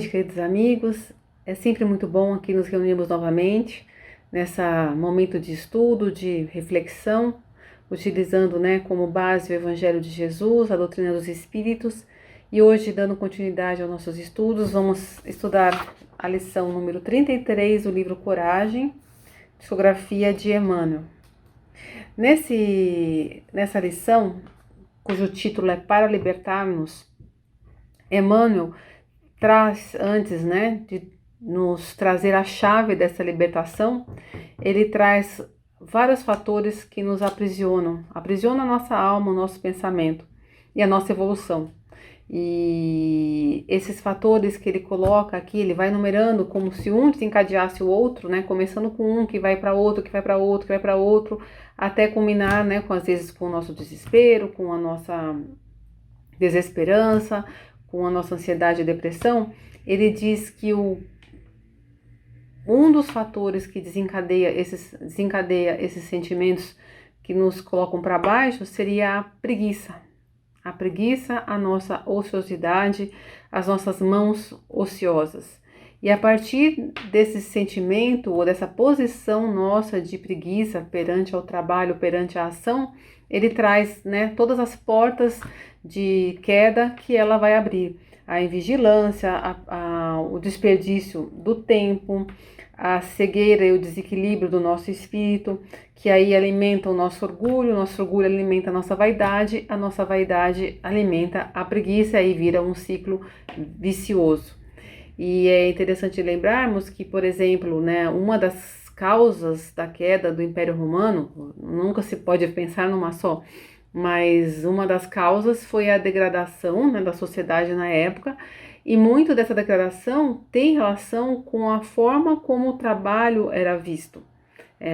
noite, queridos amigos. É sempre muito bom aqui nos reunirmos novamente, nessa momento de estudo, de reflexão, utilizando, como base o Evangelho de Jesus, a doutrina dos Espíritos. E hoje, dando continuidade aos nossos estudos, vamos estudar a lição número 33 do livro Coragem, psicografia de Emmanuel. Nessa lição, cujo título é Para Libertar-nos, Emmanuel traz, antes de nos trazer a chave dessa libertação, ele traz vários fatores que nos aprisionam a nossa alma, o nosso pensamento e a nossa evolução. E esses fatores que ele coloca aqui, ele vai numerando como se um desencadeasse o outro, começando com um que vai para outro, que vai para outro, que vai para outro, até culminar, às vezes com o nosso desespero, com a nossa desesperança, com a nossa ansiedade e depressão. Ele diz que um dos fatores que desencadeia esses sentimentos que nos colocam para baixo seria a preguiça. A preguiça, a nossa ociosidade, as nossas mãos ociosas. E a partir desse sentimento ou dessa posição nossa de preguiça perante ao trabalho, perante a ação, ele traz todas as portas de queda que ela vai abrir. A invigilância, o desperdício do tempo, a cegueira e o desequilíbrio do nosso espírito, que aí alimenta o nosso orgulho alimenta a nossa vaidade alimenta a preguiça, aí vira um ciclo vicioso. E é interessante lembrarmos que, por exemplo, uma das causas da queda do Império Romano, nunca se pode pensar numa só, mas uma das causas foi a degradação da sociedade na época, e muito dessa degradação tem relação com a forma como o trabalho era visto.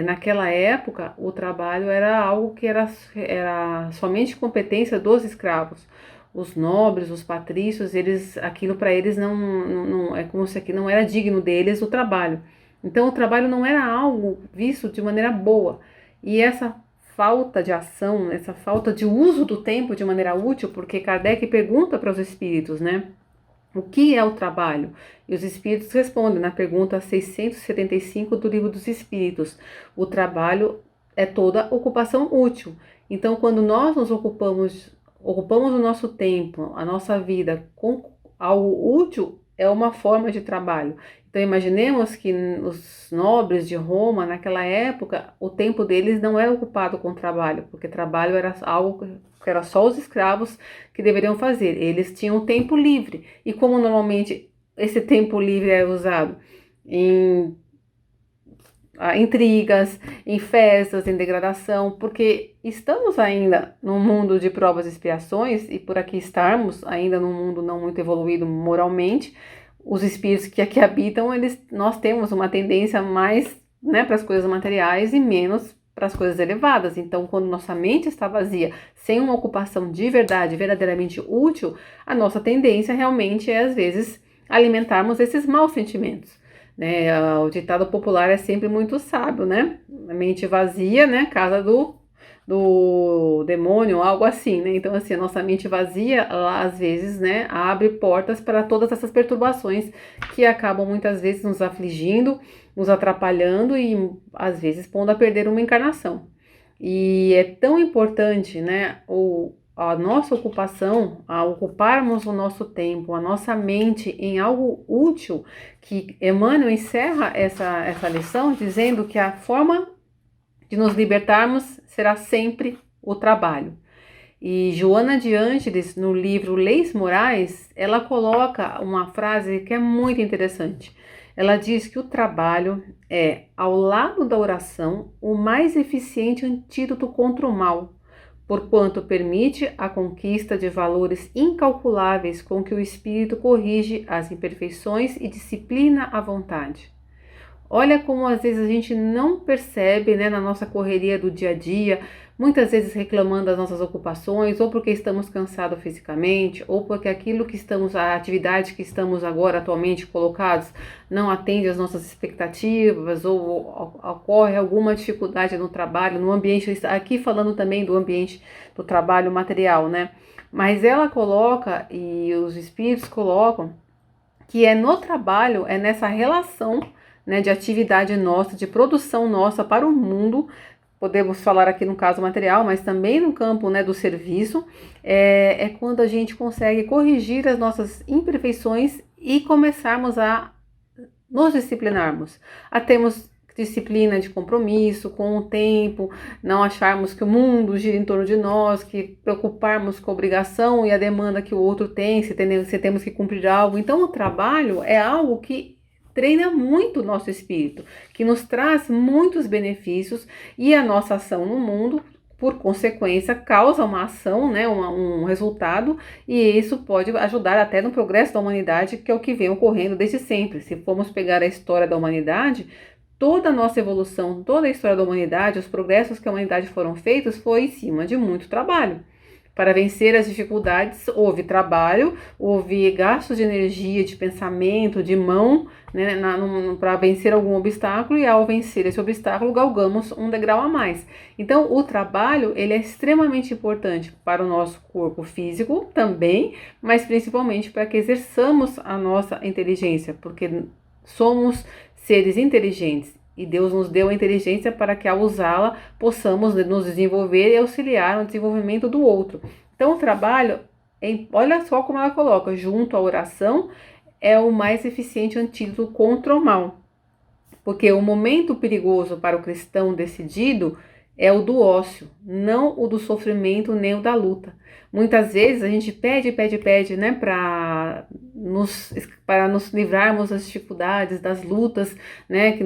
Naquela época, o trabalho era algo que era somente competência dos escravos. Os nobres, os patrícios, aquilo para eles não é como se aquilo não era digno deles o trabalho. Então o trabalho não era algo visto de maneira boa. E essa falta de ação, essa falta de uso do tempo de maneira útil, porque Kardec pergunta para os espíritos, o que é o trabalho? E os espíritos respondem na pergunta 675 do Livro dos Espíritos: o trabalho é toda ocupação útil. Então, quando nós nos ocupamos o nosso tempo, a nossa vida com algo útil, é uma forma de trabalho. Então, imaginemos que os nobres de Roma, naquela época, o tempo deles não era ocupado com trabalho, porque trabalho era algo que era só os escravos que deveriam fazer. Eles tinham tempo livre. E como normalmente esse tempo livre é usado em intrigas, em festas, em degradação, porque estamos ainda num mundo de provas e expiações, e por aqui estarmos ainda num mundo não muito evoluído moralmente, os espíritos que aqui habitam, nós temos uma tendência mais para as coisas materiais e menos para as coisas elevadas. Então, quando nossa mente está vazia, sem uma ocupação de verdade, verdadeiramente útil, a nossa tendência realmente é, às vezes, alimentarmos esses maus sentimentos. O ditado popular é sempre muito sábio, A mente vazia, casa do demônio, algo assim, Então, assim, a nossa mente vazia, ela, às vezes, abre portas para todas essas perturbações que acabam muitas vezes nos afligindo, nos atrapalhando e, às vezes, pondo a perder uma encarnação. E é tão importante, a nossa ocupação, a ocuparmos o nosso tempo, a nossa mente em algo útil, que Emmanuel encerra essa lição dizendo que a forma de nos libertarmos será sempre o trabalho. E Joana de Ângeles, no livro Leis Morais, ela coloca uma frase que é muito interessante. Ela diz que o trabalho é, ao lado da oração, o mais eficiente antídoto contra o mal, porquanto permite a conquista de valores incalculáveis com que o espírito corrige as imperfeições e disciplina a vontade. Olha como às vezes a gente não percebe, na nossa correria do dia a dia, muitas vezes reclamando das nossas ocupações, ou porque estamos cansados fisicamente, ou porque a atividade que estamos agora atualmente colocados não atende às nossas expectativas, ou ocorre alguma dificuldade no trabalho, no ambiente, aqui falando também do ambiente do trabalho material, Mas ela coloca, e os espíritos colocam, que é no trabalho, é nessa relação, né, de atividade nossa, de produção nossa para o mundo. Podemos falar aqui no caso material, mas também no campo, né, do serviço, é quando a gente consegue corrigir as nossas imperfeições e começarmos a nos disciplinarmos, a termos disciplina de compromisso com o tempo, não acharmos que o mundo gira em torno de nós, que preocuparmos com a obrigação e a demanda que o outro tem, se temos que cumprir algo. Então o trabalho é algo que treina muito o nosso espírito, que nos traz muitos benefícios, e a nossa ação no mundo, por consequência, causa uma ação, né, um resultado, e isso pode ajudar até no progresso da humanidade, que é o que vem ocorrendo desde sempre. Se formos pegar a história da humanidade, toda a nossa evolução, toda a história da humanidade, os progressos que a humanidade foram feitos, foi em cima de muito trabalho. Para vencer as dificuldades, houve trabalho, houve gastos de energia, de pensamento, de mão, né, para vencer algum obstáculo, e ao vencer esse obstáculo, galgamos um degrau a mais. Então, o trabalho, ele é extremamente importante para o nosso corpo físico também, mas principalmente para que exerçamos a nossa inteligência, porque somos seres inteligentes. E Deus nos deu a inteligência para que, ao usá-la, possamos nos desenvolver e auxiliar no desenvolvimento do outro. Então, o trabalho, olha só como ela coloca, junto à oração, é o mais eficiente antídoto contra o mal. Porque o momento perigoso para o cristão decidido é o do ócio, não o do sofrimento nem o da luta. Muitas vezes a gente pede, né, para nos livrarmos das dificuldades, das lutas, né, que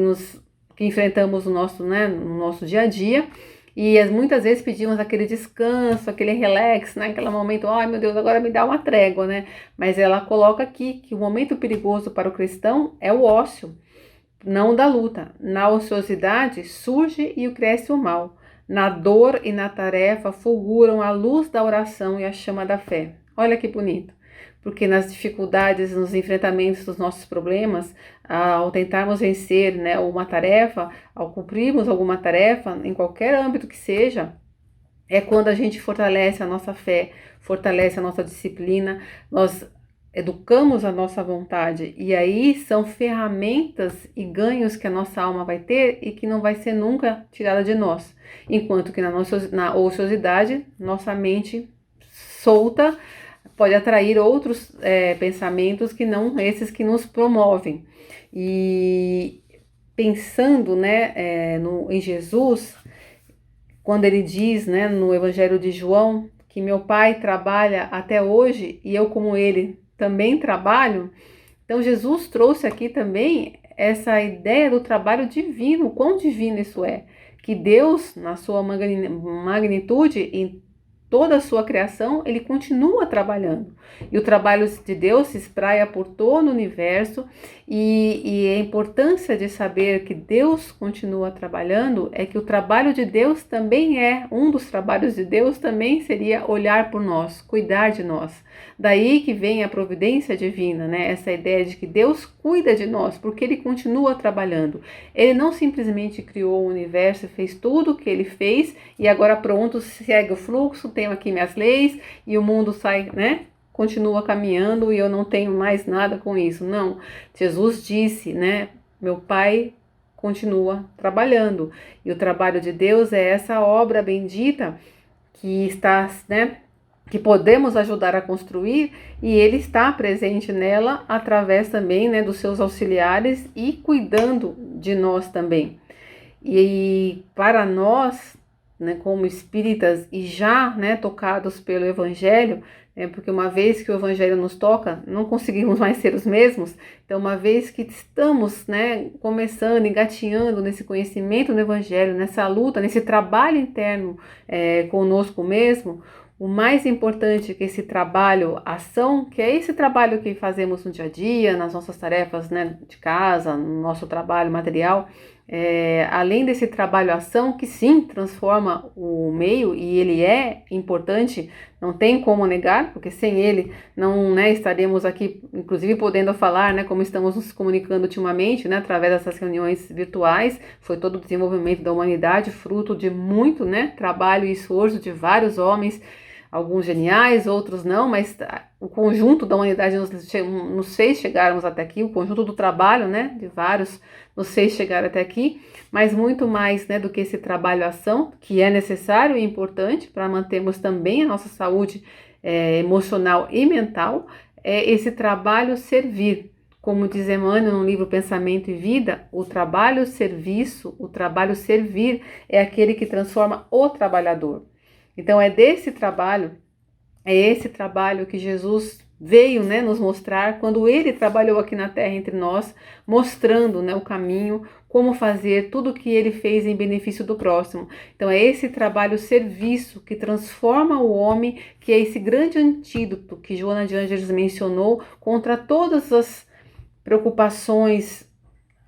enfrentamos no nosso dia a dia, e muitas vezes pedimos aquele descanso, aquele relax, né, aquele momento, ai meu Deus, agora me dá uma trégua, né? Mas ela coloca aqui que o momento perigoso para o cristão é o ócio, não da luta. Na ociosidade surge e cresce o mal. Na dor e na tarefa fulguram a luz da oração e a chama da fé. Olha que bonito. Porque nas dificuldades, nos enfrentamentos dos nossos problemas, ao tentarmos vencer, né, uma tarefa, ao cumprirmos alguma tarefa, em qualquer âmbito que seja, é quando a gente fortalece a nossa fé, fortalece a nossa disciplina, nós educamos a nossa vontade, e aí são ferramentas e ganhos que a nossa alma vai ter e que não vai ser nunca tirada de nós. Enquanto que na ociosidade, nossa mente solta pode atrair outros pensamentos que não esses que nos promovem. E pensando, né, em Jesus, quando ele diz, né, no Evangelho de João, que meu pai trabalha até hoje e eu, como ele, também trabalho. Então Jesus trouxe aqui também essa ideia do trabalho divino, o quão divino isso é, que Deus, na sua magnitude, em toda a sua criação, ele continua trabalhando. E o trabalho de Deus se espraia por todo o universo, e a importância de saber que Deus continua trabalhando é que o trabalho de Deus também um dos trabalhos de Deus também seria olhar por nós, cuidar de nós. Daí que vem a providência divina, né? Essa ideia de que Deus cuida de nós, porque ele continua trabalhando. Ele não simplesmente criou o universo, fez tudo o que ele fez e agora pronto, segue o fluxo, tenho aqui minhas leis e o mundo sai, né? Continua caminhando e eu não tenho mais nada com isso. Não, Jesus disse, né? Meu Pai continua trabalhando, e o trabalho de Deus é essa obra bendita que está, né, que podemos ajudar a construir, e ele está presente nela através também, né, dos seus auxiliares e cuidando de nós também. E para nós, né, como espíritas e já, né, tocados pelo Evangelho, porque uma vez que o Evangelho nos toca, não conseguimos mais ser os mesmos. Então, uma vez que estamos, né, começando, engatinhando nesse conhecimento do Evangelho, nessa luta, nesse trabalho interno conosco mesmo, o mais importante que esse trabalho, ação, que é esse trabalho que fazemos no dia a dia, nas nossas tarefas, né, de casa, no nosso trabalho material, além desse trabalho ação, que sim, transforma o meio, e ele é importante, não tem como negar, porque sem ele não, né, estaremos aqui, inclusive podendo falar, né, como estamos nos comunicando ultimamente, né, através dessas reuniões virtuais. Foi todo o desenvolvimento da humanidade, fruto de muito, né, trabalho e esforço de vários homens, alguns geniais, outros não, mas o conjunto da humanidade nos fez chegarmos até aqui, o conjunto do trabalho, né, de vários nos fez chegar até aqui, mas muito mais, né, do que esse trabalho-ação, que é necessário e importante para mantermos também a nossa saúde emocional e mental, é esse trabalho servir. Como diz Emmanuel no livro Pensamento e Vida, o trabalho serviço, o trabalho servir é aquele que transforma o trabalhador. Então é esse trabalho que Jesus veio, né, nos mostrar quando ele trabalhou aqui na terra entre nós, mostrando, né, o caminho, como fazer tudo o que ele fez em benefício do próximo. Então é esse trabalho serviço que transforma o homem, que é esse grande antídoto que Joana de Ângeles mencionou contra todas as preocupações,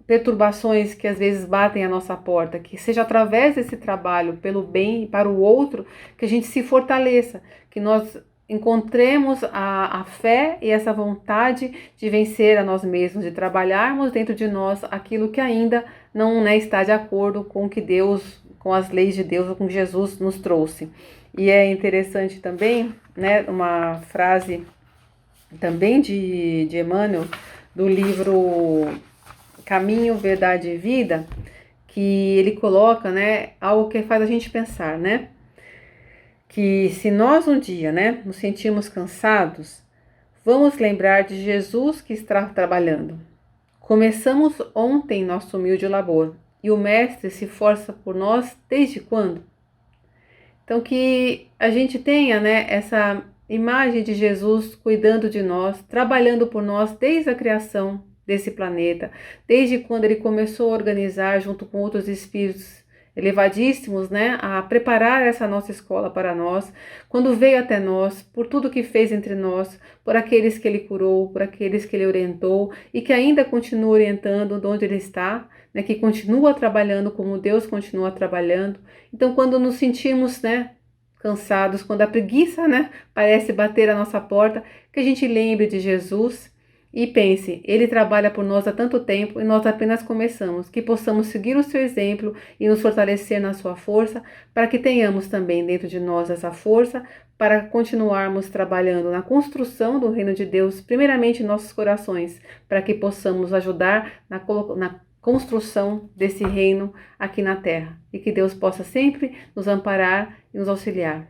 perturbações que às vezes batem à nossa porta, que seja através desse trabalho pelo bem e para o outro que a gente se fortaleça, que nós encontremos a fé e essa vontade de vencer a nós mesmos, de trabalharmos dentro de nós aquilo que ainda não, né, está de acordo com o que Deus, com as leis de Deus, ou com que Jesus nos trouxe. E é interessante também, né, uma frase também de Emmanuel, do livro Caminho, Verdade e Vida, que ele coloca, né, algo que faz a gente pensar, né, que se nós um dia, né, nos sentimos cansados, vamos lembrar de Jesus que está trabalhando. Começamos ontem nosso humilde labor e o Mestre se esforça por nós desde quando? Então que a gente tenha, né, essa imagem de Jesus cuidando de nós, trabalhando por nós desde a criação desse planeta, desde quando ele começou a organizar junto com outros espíritos elevadíssimos, né, a preparar essa nossa escola para nós, quando veio até nós, por tudo que fez entre nós, por aqueles que ele curou, por aqueles que ele orientou e que ainda continua orientando de onde ele está, né, que continua trabalhando como Deus continua trabalhando. Então, quando nos sentimos, né, cansados, quando a preguiça, né, parece bater a nossa porta, que a gente lembre de Jesus e pense, ele trabalha por nós há tanto tempo e nós apenas começamos, que possamos seguir o seu exemplo e nos fortalecer na sua força, para que tenhamos também dentro de nós essa força para continuarmos trabalhando na construção do reino de Deus, primeiramente em nossos corações, para que possamos ajudar na construção desse reino aqui na terra e que Deus possa sempre nos amparar e nos auxiliar.